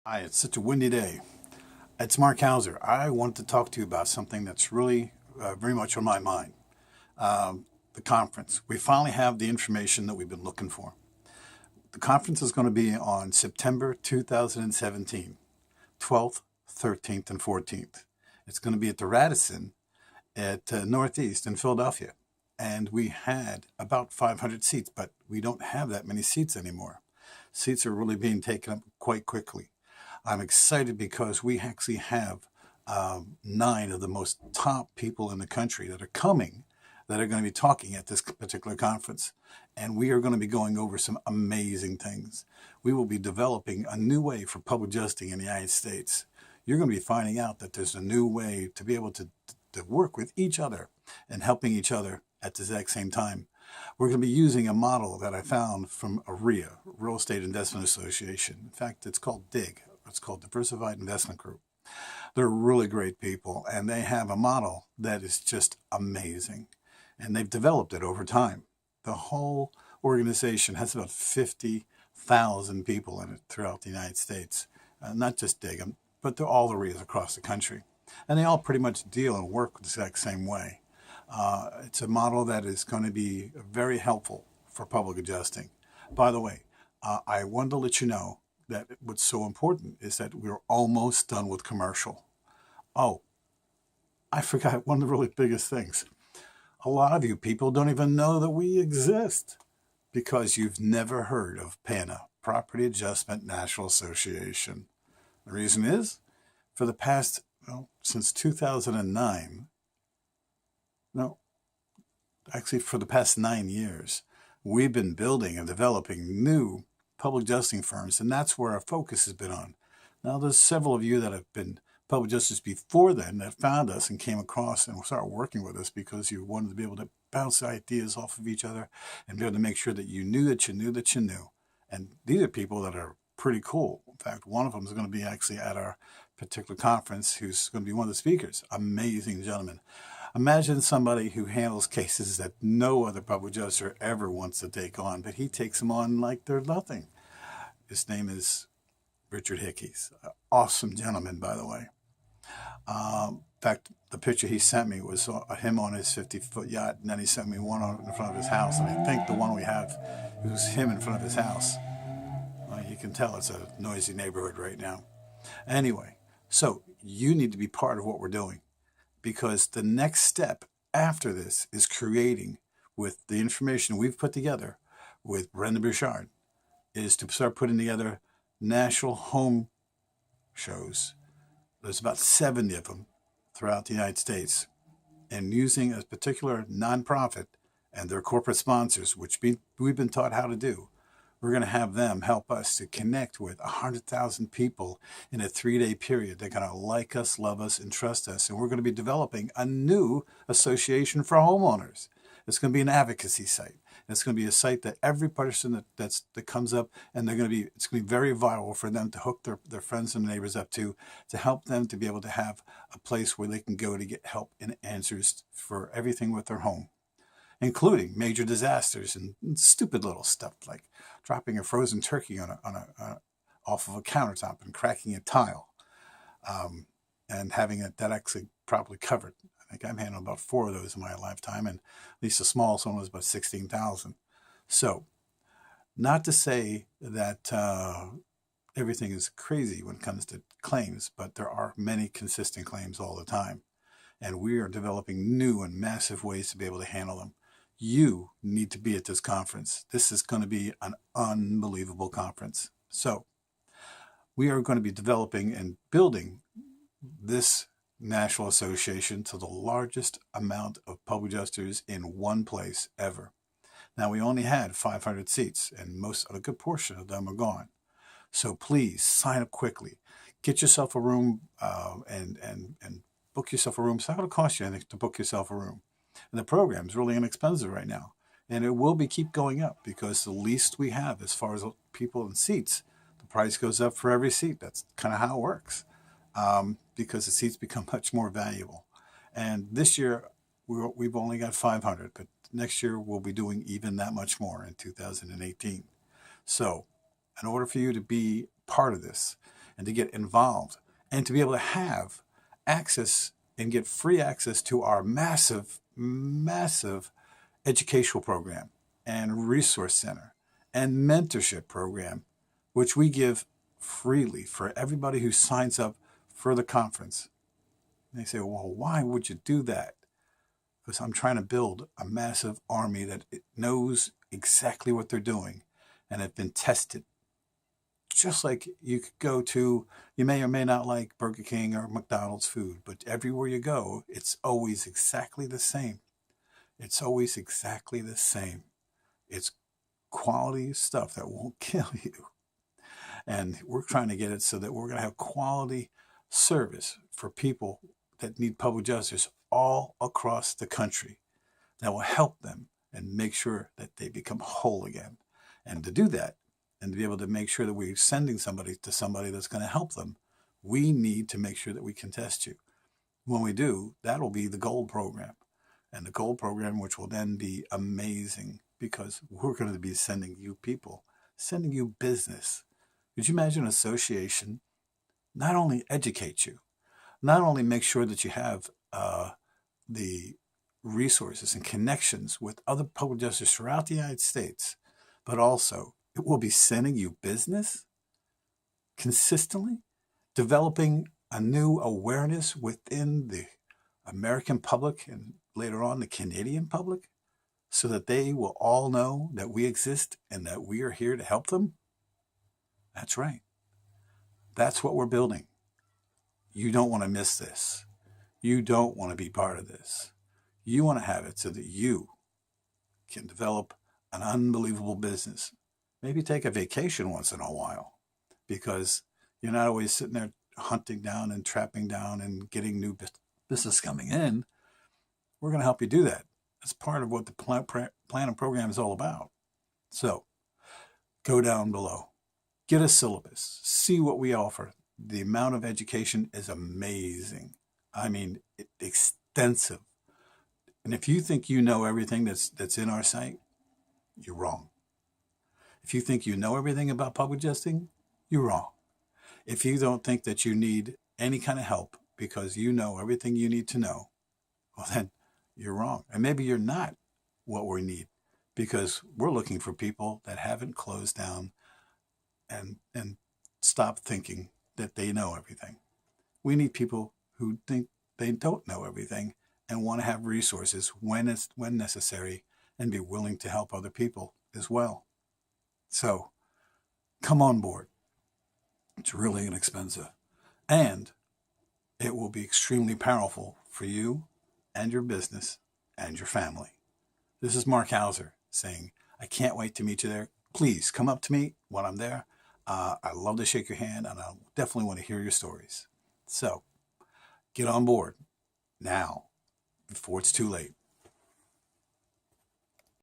Hi, it's such a windy day. It's Mark Hauser. I want to talk to you about something that's really very much on my mind. The conference. We finally have the information that we've been looking for. The conference is going to be on September 2017, 12th, 13th, and 14th. It's going to be at the Radisson at Northeast in Philadelphia. And we had about 500 seats, but we don't have that many seats anymore. Seats are really being taken up quite quickly. I'm excited because we actually have nine of the most top people in the country that are coming that are going to be talking at this particular conference. And we are going to be going over some amazing things. We will be developing a new way for public adjusting in the United States. You're going to be finding out that there's a new way to be able to work with each other and helping each other at the exact same time. We're going to be using a model that I found from ARIA, Real Estate Investment Association. In fact, it's called DIG. It's called Diversified Investment Group. They're really great people, and they have a model that is just amazing. And they've developed it over time. The whole organization has about 50,000 people in it throughout the United States. Not just DIG, but they're all the RIAs across the country. And they all pretty much deal and work the exact same way. It's a model that is going to be very helpful for public adjusting. By the way, I wanted to let you know that what's so important is that we're almost done with commercial. Oh, I forgot one of the really biggest things. A lot of you people don't even know that we exist because you've never heard of PANA, Property Adjustment National Association. The reason is, for the past, since 2009, no, actually for the past 9 years, we've been building and developing new public adjusting firms, and that's where our focus has been on. Now, there's several of you that have been public adjusters before then that found us and came across and started working with us because you wanted to be able to bounce ideas off of each other and be able to make sure that you knew that you knew that you knew. And these are people that are pretty cool. In fact, one of them is going to be actually at our particular conference who's going to be one of the speakers. Amazing gentleman. Imagine somebody who handles cases that no other public adjuster ever wants to take on, but he takes them on like they're nothing. His name is Richard Hickey's. Awesome gentleman, by the way. In fact, the picture he sent me was him on his 50-foot yacht, and then he sent me one in front of his house. And I think the one we have was him in front of his house. Well, you can tell it's a noisy neighborhood right now. Anyway, so you need to be part of what we're doing because the next step after this is creating, with the information we've put together with Brenda Bouchard, is to start putting together national home shows. There's about 70 of them throughout the United States. And using a particular nonprofit and their corporate sponsors, which we've been taught how to do, we're going to have them help us to connect with 100,000 people in a 3-day period. They're going to like us, love us, and trust us. And we're going to be developing a new association for homeowners. It's going to be an advocacy site. It's going to be a site that every person that comes up, and it's going to be very vital for them to hook their friends and neighbors up to help them to be able to have a place where they can go to get help and answers for everything with their home, including major disasters and stupid little stuff like dropping a frozen turkey off of a countertop and cracking a tile, and having that actually properly covered. I think I've handled about 4 of those in my lifetime, and at least the smallest one was about 16,000. So, not to say that everything is crazy when it comes to claims, but there are many consistent claims all the time, and we are developing new and massive ways to be able to handle them. You need to be at this conference. This is going to be an unbelievable conference. So, we are going to be developing and building this National Association to the largest amount of public adjusters in one place ever. Now, we only had 500 seats, and a good portion of them are gone. So please sign up quickly. Get yourself a room and book yourself a room. It's not going to cost you anything to book yourself a room. And the program is really inexpensive right now. And it will keep going up because the least we have as far as people and seats, the price goes up for every seat. That's kind of how it works. Because the seats become much more valuable. And this year, we've only got 500, but next year we'll be doing even that much more in 2018. So, in order for you to be part of this, and to get involved and to be able to have access and get free access to our massive, massive educational program and resource center and mentorship program, which we give freely for everybody who signs up for the conference. And they say, well, why would you do that? Because I'm trying to build a massive army that knows exactly what they're doing and have been tested. Just like you could go to, you may or may not like Burger King or McDonald's food, but everywhere you go, it's always exactly the same. It's always exactly the same. It's quality stuff that won't kill you. And we're trying to get it so that we're going to have quality service for people that need public justice all across the country that will help them and make sure that they become whole again. And to do that, and to be able to make sure that we're sending somebody to somebody that's going to help them, we need to make sure that we can test you. When we do, that'll be the gold program. And the gold program, which will then be amazing because we're going to be sending you people, sending you business. Could you imagine an association not only educate you, not only make sure that you have the resources and connections with other public justice throughout the United States, but also it will be sending you business consistently, developing a new awareness within the American public and later on the Canadian public so that they will all know that we exist and that we are here to help them? That's right. That's what we're building. You don't want to miss this. You don't want to be part of this. You want to have it so that you can develop an unbelievable business. Maybe take a vacation once in a while because you're not always sitting there hunting down and trapping down and getting new business coming in. We're going to help you do that. That's part of what the plan and program is all about. So go down below, get a syllabus, see what we offer. The amount of education is amazing. I mean, extensive. And if you think you know everything that's in our site, you're wrong. If you think you know everything about public justice, you're wrong. If you don't think that you need any kind of help because you know everything you need to know, well, then you're wrong. And maybe you're not what we need because we're looking for people that haven't closed down and stopped thinking that they know everything. We need people who think they don't know everything and want to have resources when necessary and be willing to help other people as well. So come on board. It's really inexpensive. And it will be extremely powerful for you and your business and your family. This is Mark Hauser saying, I can't wait to meet you there. Please come up to me when I'm there. I love to shake your hand and I definitely want to hear your stories. So get on board now before it's too late.